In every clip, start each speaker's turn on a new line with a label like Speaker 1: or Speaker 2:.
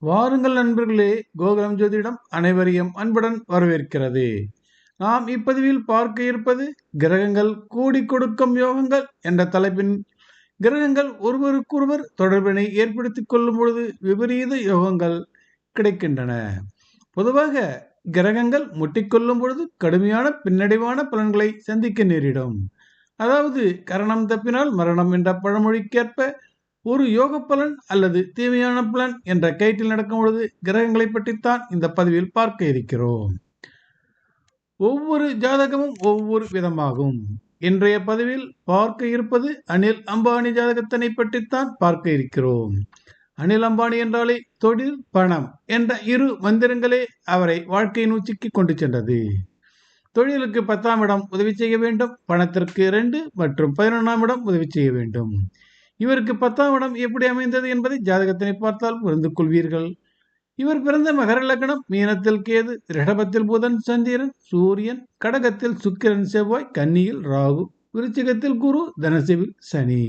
Speaker 1: வாருங்கள் நண்பர்களே, கோகுலம் ஜோதிடம் அனைவரையும் அன்புடன் வரவேற்கிறது. நாம் இப்பதிவில் பார்க்க இருப்பது கிரகங்கள் கூடி கொடுக்கும் யோகங்கள் என்ற தலைப்பின் கிரகங்கள் ஒருவருக்கொருவர் தொடர்பினை ஏற்படுத்திக் கொள்ளும் பொழுது விபரீத யோகங்கள் கிடைக்கின்றன. பொதுவாக கிரகங்கள் முட்டிக்கொள்ளும் பொழுது கடுமையான பின்னடைவான பலன்களை சந்திக்க நேரிடும். அதாவது கரணம் தப்பினால் மரணம் என்ற பழமொழிக்கேற்ப ஒரு யோக பலன் அல்லது தீமையான பலன் என்ற கயிற்றில் நடக்கும் பொழுது கிரகங்களை பற்றித்தான் இந்த பதிவில் பார்க்க இருக்கிறோம். ஒவ்வொரு ஜாதகமும் ஒவ்வொரு விதமாகும். இன்றைய பதிவில் பார்க்க இருப்பது அனில் அம்பானி ஜாதகத்தினை பற்றித்தான் பார்க்க இருக்கிறோம். அனில் அம்பானி என்றாலே தொழில் பணம் என்ற இரு மந்திரங்களே அவரை வாழ்க்கையின் உச்சிக்கு கொண்டு சென்றது. தொழிலுக்கு 10ஆம் இடம் உதவி செய்ய வேண்டும், பணத்திற்கு 2 மற்றும் 11ஆம் இடம் உதவி செய்ய வேண்டும். இவருக்கு 10ஆம் இடம் எப்படி அமைந்தது என்பதை ஜாதகத்தினை பார்த்தால் புரிந்து கொள்வீர்கள். இவர் பிறந்த மகர லக்னம், மீனத்தில் கேது, ரிஷபத்தில் புதன் சந்திரன், சூரியன், கடகத்தில் சுக்கிரன் செவ்வாய், கன்னியில் ராகு, விருச்சிகத்தில் குரு, தனுசுவில் சனி.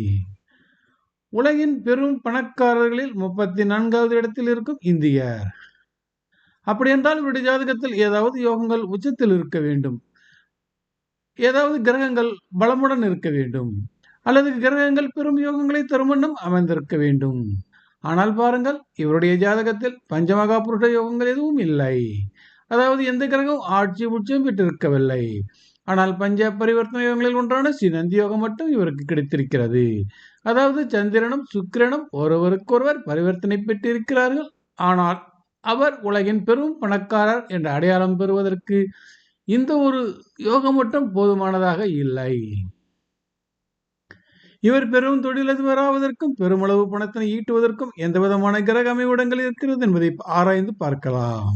Speaker 1: உலகின் பெரும் பணக்காரர்களில் 34வது இடத்தில் இருக்கும் இந்தியர். அப்படி என்றால் இவருடைய ஜாதகத்தில் ஏதாவது யோகங்கள் உச்சத்தில் இருக்க வேண்டும், ஏதாவது கிரகங்கள் பலமுடன் இருக்க வேண்டும், அல்லது கிரகங்கள் பெரும் யோகங்களை தரும் வண்ணம் அமைந்திருக்க வேண்டும். ஆனால் பாருங்கள், இவருடைய ஜாதகத்தில் பஞ்சமகா புருஷ யோகங்கள் எதுவும் இல்லை. அதாவது எந்த கிரகம் ஆட்சி உச்சம் பெற்றிருக்கவில்லை. ஆனால் பஞ்ச பரிவர்த்தனை யோகங்களில் ஒன்றான ஸ்ரீநந்தி யோகம் மட்டும் இவருக்கு கிடைத்திருக்கிறது. அதாவது சந்திரனும் சுக்கிரனும் ஒருவருக்கொருவர் பரிவர்த்தனை பெற்றிருக்கிறார்கள். ஆனால் அவர் உலகின் பெரும் பணக்காரர் என்ற அடையாளம் பெறுவதற்கு இந்த ஒரு யோகம் மட்டும் போதுமானதாக இல்லை. இவர் பெரும் தொழிலதிபராவதற்கும் பெருமளவு பணத்தினை ஈட்டுவதற்கும் எந்த விதமான கிரக அமைவிடங்கள் இருக்கிறது என்பதை ஆராய்ந்து பார்க்கலாம்.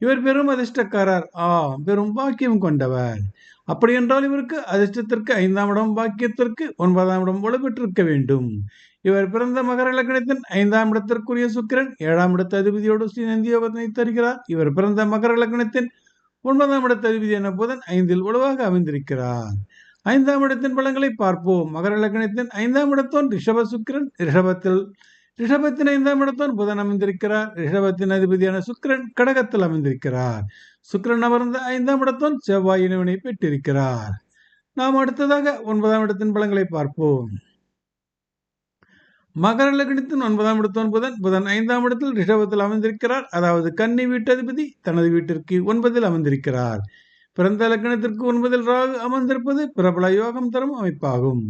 Speaker 1: இவர் பெரும் அதிர்ஷ்டக்காரர், பெரும் பாக்கியம் கொண்டவர். அப்படி என்றால் இவருக்கு அதிர்ஷ்டத்திற்கு 5ஆம் இடம், பாக்கியத்திற்கு 9ஆம் இடம் வலுப்பெற்றிருக்க வேண்டும். இவர் பிறந்த மகர லக்னத்தின் 5ஆம் இடத்திற்குரிய சுக்கிரன் 7ஆம் இடத்து அதிபதியோடு ஸ்ரீநந்தி யோகத்தினை தருகிறார். இவர் பிறந்த மகர லக்னத்தின் 9ஆம் இடத்து அதிபதியான புதன் 5இல் வலுவாக அமைந்திருக்கிறார். 5ஆம் இடத்தின் பலன்களை பார்ப்போம். மகர லக்னத்தின் 5ஆம் இடத்தோன் ரிஷப சுக்கிரன், ரிஷபத்தின் 5ஆம் இடத்தோன் புதன் அமைந்திருக்கிறார். ரிஷபத்தின் அதிபதியான சுக்கிரன் கடகத்தில் அமைந்திருக்கிறார். சுக்கிரன் அமர்ந்த 5ஆம் இடத்தோன் செவ்வாய் இணைவனை பெற்றிருக்கிறார். நாம் அடுத்ததாக 9ஆம் இடத்தின் பலன்களை பார்ப்போம். மகர லக்னத்தின் 9ஆம் இடத்தோன் புதன் 5ஆம் இடத்தில் ரிஷபத்தில் அமைந்திருக்கிறார். அதாவது கன்னி வீட்டு அதிபதி தனது வீட்டிற்கு 9இல் அமைந்திருக்கிறார். பிறந்த லக்னத்திற்கு 9இல் ராகு அமர்ந்திருப்பது பிரபல யோகம் தரும் அமைப்பாகும்.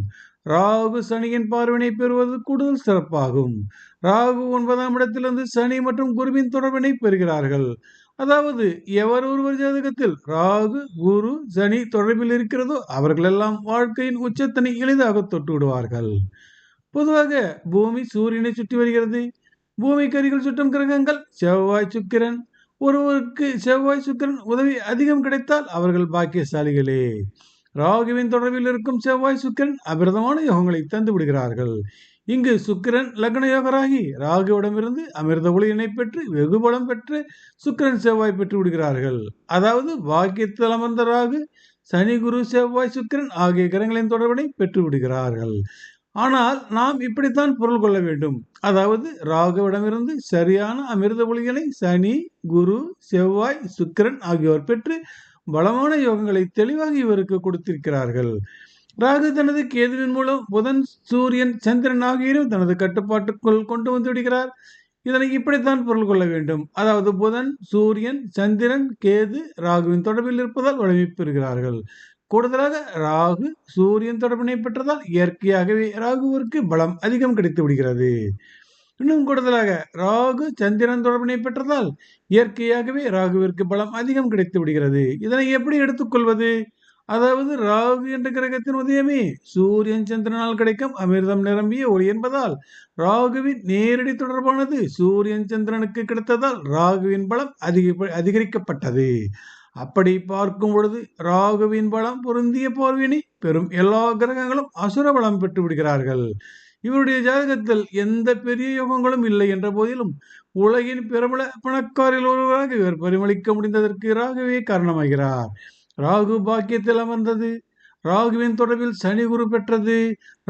Speaker 1: ராகு சனியின் பார்வினை பெறுவது கூடுதல் சிறப்பாகும். ராகு 9ஆம் இடத்திலிருந்து சனி மற்றும் குருவின் தொடர்பினை பெறுகிறார்கள். அதாவது எவர் ஒருவர் ஜாதகத்தில் ராகு குரு சனி தொடர்பில் இருக்கிறதோ அவர்களெல்லாம் வாழ்க்கையின் உச்சத்தினை எளிதாக தொட்டு விடுவார்கள். பொதுவாக பூமி சூரியனை சுற்றி வருகிறது. பூமிக்கு அருகில் சுற்றும் கிரகங்கள் செவ்வாய் சுக்கிரன். ஒருவருக்கு செவ்வாய் சுக்கிரன் உதவி அதிகம் கிடைத்தால் அவர்கள் பாக்கியசாலிகளே. ராகுவின் தொடர்பில் இருக்கும் செவ்வாய் சுக்கிரன் அமிர்தமான யோகங்களை தந்து விடுகிறார்கள். இங்கு சுக்கிரன் லக்ன யோகராகி ராகுவிடமிருந்து அமிர்த ஒளியினை பெற்று வெகுபலம் பெற்று சுக்கிரன் செவ்வாய் பெற்று விடுகிறார்கள். அதாவது பாக்கியத்தில் அமர்ந்த ராகு சனி குரு செவ்வாய் சுக்கிரன் ஆகிய கிரகங்களின் தொடர்பினை பெற்று விடுகிறார்கள். ஆனால் நாம் இப்படித்தான் பொருள் கொள்ள வேண்டும். அதாவது ராகுவிடமிருந்து சரியான அமிர்த ஒளிகளை சனி குரு செவ்வாய் சுக்கிரன் ஆகியோர் பெற்று பலமான யோகங்களை தெளிவாக இவருக்கு கொடுத்திருக்கிறார்கள். ராகு தனது கேதுவின் மூலம் புதன் சூரியன் சந்திரன் ஆகியோரும் தனது கட்டுப்பாட்டுக்குள் கொண்டு வந்து விடுகிறார். இதனை இப்படித்தான் பொருள் கொள்ள வேண்டும். அதாவது புதன் சூரியன் சந்திரன் கேது ராகுவின் தொடர்பில் இருப்பதால் வலிமை பெறுகிறார்கள். கூடுதலாக ராகு சூரியன் தொடர்பினை பெற்றதால் இயற்கையாகவே ராகுவிற்கு பலம் அதிகம் கிடைத்து விடுகிறது. இன்னும் கூடுதலாக ராகு சந்திரன் தொடர்பினை பெற்றதால் இயற்கையாகவே ராகுவிற்கு பலம் அதிகம் கிடைத்து விடுகிறது. இதனை எப்படி எடுத்துக்கொள்வது? அதாவது ராகு என்ற கிரகத்தின் உதயமே சூரியன் சந்திரனால் கிடைக்கும் அமிர்தம் நிரம்பிய ஒளி என்பதால் ராகுவின் நேரடி தொடர்பானது சூரியன் சந்திரனுக்கு கிடைத்ததால் ராகுவின் பலம் அதிகரிக்கப்பட்டது. அப்படி பார்க்கும் பொழுது ராகுவின் பலம் பொருந்திய பார்வையினை பெறும் எல்லா கிரகங்களும் அசுர பலம் பெற்று விடுகிறார்கள். இவருடைய ஜாதகத்தில் எந்த பெரிய யோகங்களும் இல்லை என்ற போதிலும் உலகின் பிரபல பணக்காரில் ஒருவராக இவர் பரிமளிக்க முடிந்ததற்கு ராகுவே காரணமாகிறார். ராகு பாக்கியத்தில் அமர்ந்தது, ராகுவின் தொடர்பில் சனி குரு பெற்றது,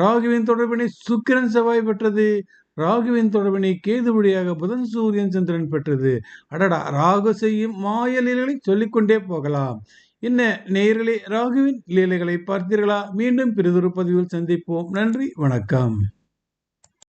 Speaker 1: ராகுவின் தொடர்பினை சுக்கிரன் செவ்வாய் பெற்றது, ராகுவின் தொடர்பினை கேது வழியாக புதன் சூரியன் சந்திரன் பெற்றது. அடடா, ராகு செய்யும் மாய லீலைகளை சொல்லிக்கொண்டே போகலாம். என்ன நேயர்களே, ராகுவின் லீலைகளை பார்த்தீர்களா? மீண்டும் பிறிதொரு பதிவில் சந்திப்போம். நன்றி, வணக்கம்.